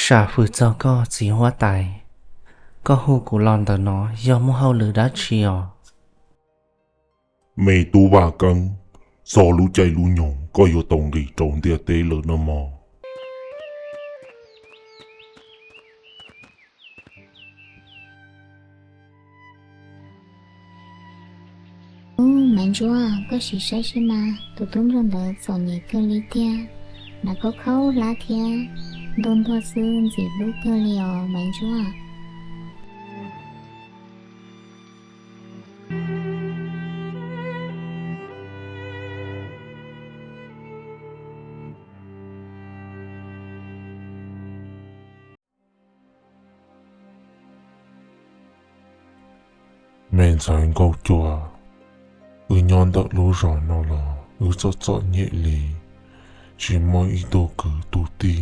Sa phu cho có chỉ hóa tài, có hù của lon tờ nó do mua hao lử đá chiều. Mày tu bà căng, so lũ chạy lũ nhồng, có yếu tổng đi trốn tia tế lỡ nó mò. Mình chúa có sự sai mà tụi chúng trong đời sổ nhị cơ lý tia là có khâu lá thia đôn thua xương gì lũ cơ liều mình chúa Mình sáng câu chùa, nhon đợt lũ rõ nó là, cho nhẹ lì, chỉ mỗi ý đồ cử tu ti,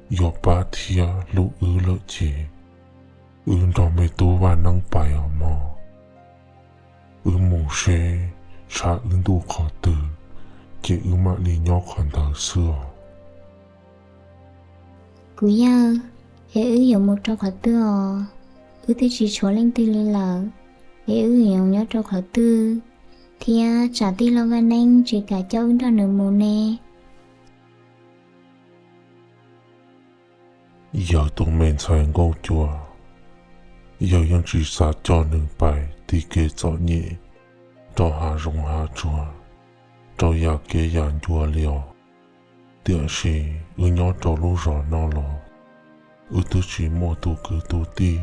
yếu bá thia lũ lợi chế, đó mày tu bà năng bài ở mò, mù xê, cha đủ khó tử, chỉ mà lì nhỏ khoản thờ xưa. cú ya dùng một trò khó tư thì chỉ chúa lên tư lý lờ dùng nhớ trò khó tư thì trả ti lo văn anh chỉ cả châu cho nửa mùa nè Giờ tụi mình sáng câu chùa, giờยังchỉ xa cho nửa bài thì kế cho nhẹ, cho hà rung hà chùa, cho ya kế yàn chùa liều. Tiện sĩ, nhỏ cho lũ rõ nó lò, tư chỉ mua tu cử tu ti,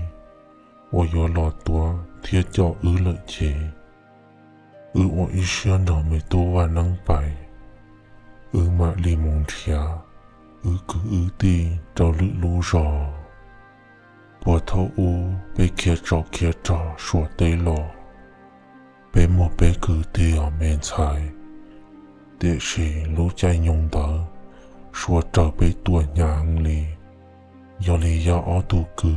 yếu lò tua thiết cho lợi chế, ô ý xuyên đó mày tu và năng bài, mà lì mong thia, cứ ti cho lũ rõ. Bỏ thâu bê kia trò, sủa tê lò, bê một bê cử ti ở mền xài, tiện sĩ lũ chạy nhung đỡ, sủa trở bê tua nhà ăn lì, do lì do ó tu cử,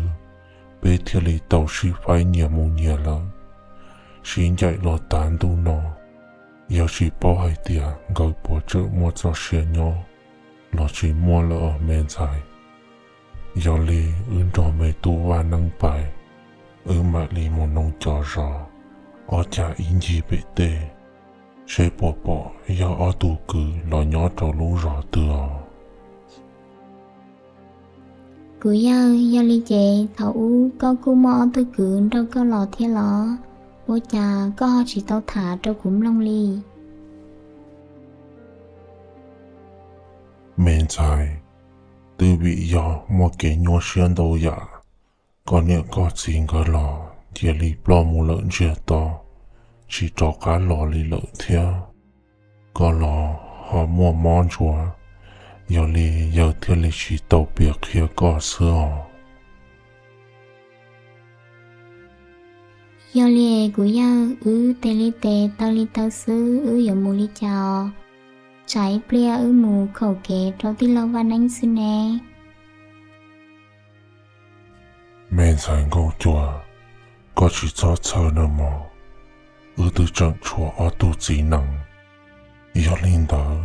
bê thiệt lì tàu sĩ phải nhẹ mù nhẹ lỡ, xin dạy lò tán tu nọ, do sĩ bỏ hai tìa, gọi bỏ trợ mua cho xe nhỏ, lò sĩ mua lỡ ở mền xài. Do lì trò mê tu và năng bài, mà lì một nông trò rõ, ở chả in gì bệ tê, sẽ bỏ, do ở tu cử lò nhỏ trò lũ rõ tựa. cú ya lý chế thấu có cú mò tư cử đâu có lò thiên lò bố cha có chỉ tao thả trong cúm long ly Mền dài, tư bị do một cái nhỏ xuyên đầu dạ, còn những có xin cái lò, thì lì bỏ mù lợn chia to, chỉ cho cá lò lì lợn theo. Có lò, họ mua món chùa, giờ lì giờ theo lì chỉ tàu biệt kia có xưa. do lý cú ya tê lý tê tao sư dùng mù lý chào trái plia mù khẩu kế trong tí lâu văn anh sư nè Mền sáng câu chùa, có chỉ cho chờ nè mò, từ trận chùa ở tu chỉ năng, giờ linh đỡ,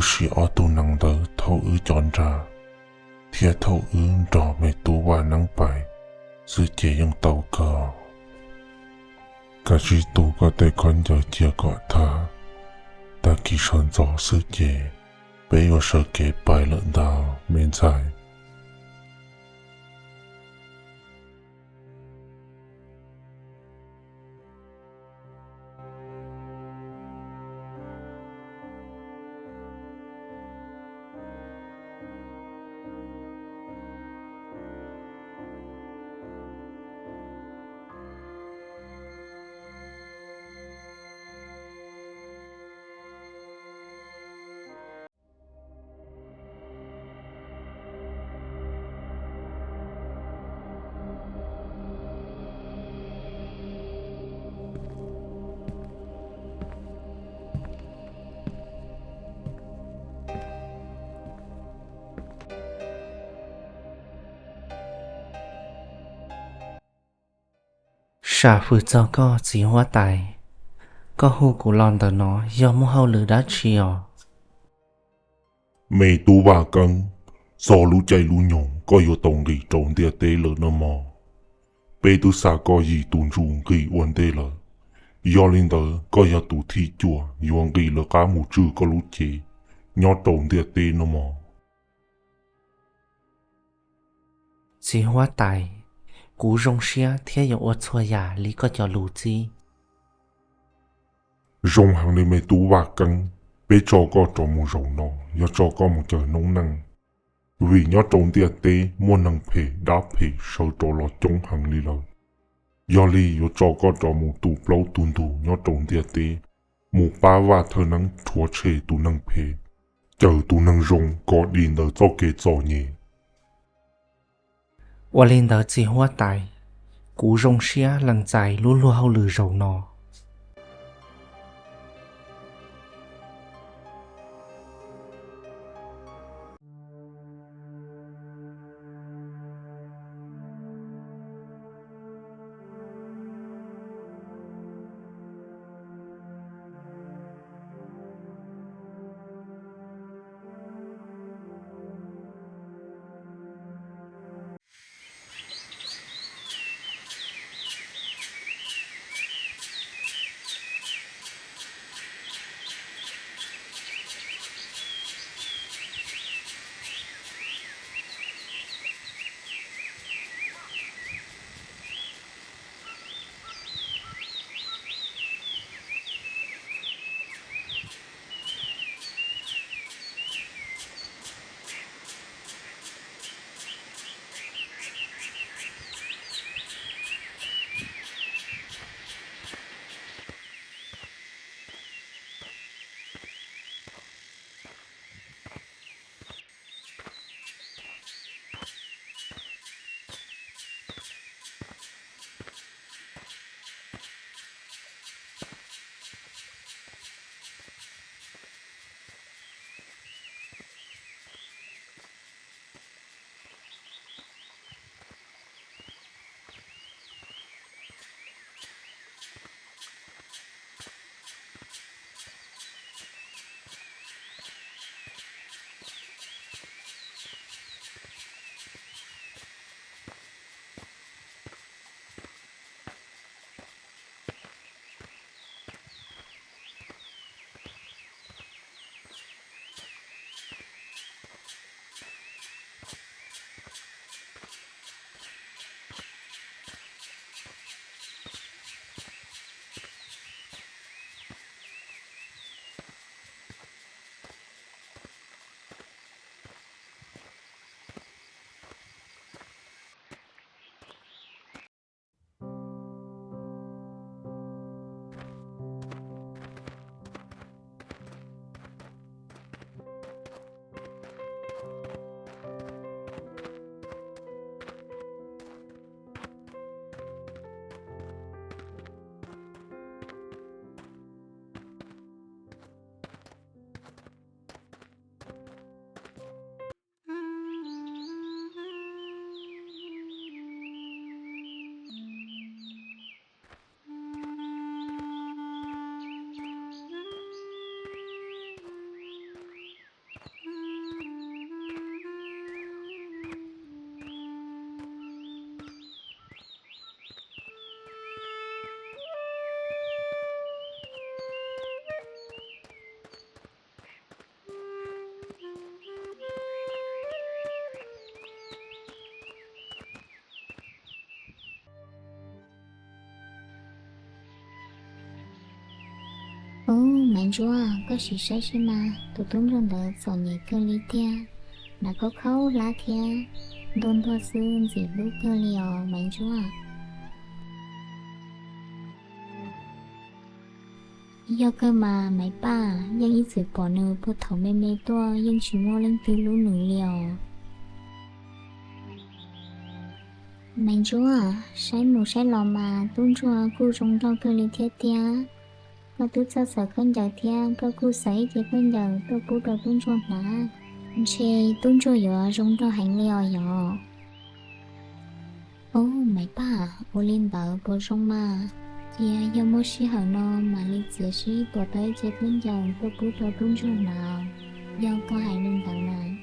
chỉ ở tu năng đỡ thâu chọn ra, thiệt thâu trò mày tu và năng bài, sự chế những tàu cờ. Cả chỉ tu có thể con giờ chia gọi thà, ta kỳ sơn gió sự chế, bây giờ sợ kế bài lợn đào mền dài. Sa phu cho có chỉ hóa tài, có hù của lon tờ nó do mua hao lử đá chiều. Mày tu bà căng, so lũ chạy lũ nhồng, có yêu tổng đi trốn địa tế lỡ nơ mò bê tu sa có gì tuôn rung ghi uốn tế lỡ do linh tớ có yêu tụ thi chùa yuan ghi lỡ cá mù chư có lũ chế nhó trốn địa tế nơ mò chỉ hoa tài cú rong xia theo yêu ô chua ya lý có cho lù chi rong hàng này mày tú bạc căng bê cho có trò mù rầu nọ do cho có một trời nông năng vì nhó trốn địa tế mua năng phê đá phê sâu trò lọ chống hàng lý lỡ do lý do cho có trò mù tụ lâu tuôn tụ nhó trốn địa tế mù ba và thơ năng chúa chế tụ năng phê chờ tụ năng rong có đi nở cho kê cho nhé ô lên đó chỉ hoa tài cú rong xia lần dài lú lú hao lử rầu nọ Ô, mạnh chúa, có sự sai chứ mà, tụi tôi trong đó sổ nhị cơ lý tia, đã có khâu lá thia, đôn thua xương gì lúc cơ liều, mạnh chúa. Do cơ mà mấy bà, dân ý sự bỏ nửa bộ thầu mê mê tua, dân chủ mô lên từ lũ nửa liều. Mạnh chúa, sai mù sai lò mà, tôn chúa, cô rong trong cơ lý thiết tia. Mà tôi sao sợ khăn giờ thia, có cô sấy thì khăn giờ tôi bố đồ tôn chúa nà. Chê tôn chúa dựa rong trong hành liều dọ. Ô, mấy bà, ô lên bảo bộ rong mà. Dạ, do một sĩ hậu nó mà lịch sử sĩ bỏ tới chết lên dòng tôi bố đồ tôn chúa nào. Do có hành lên tàu này.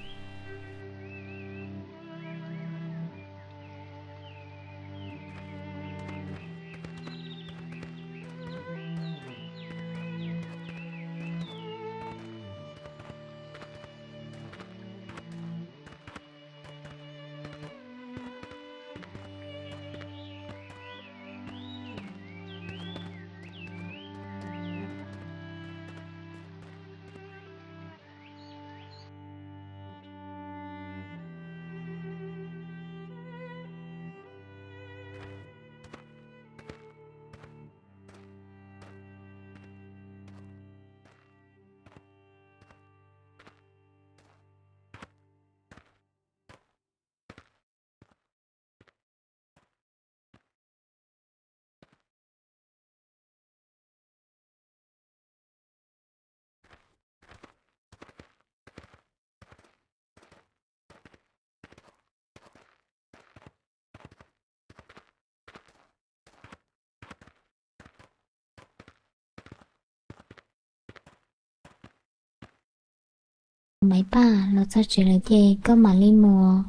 mấy bà nó sao chỉ là gì có mà li mùa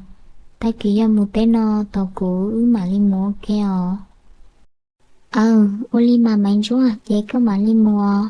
ta kia một tên nó tàu cũ mà li mùa kêu ô li mà mấy chúa vậy có mà li mùa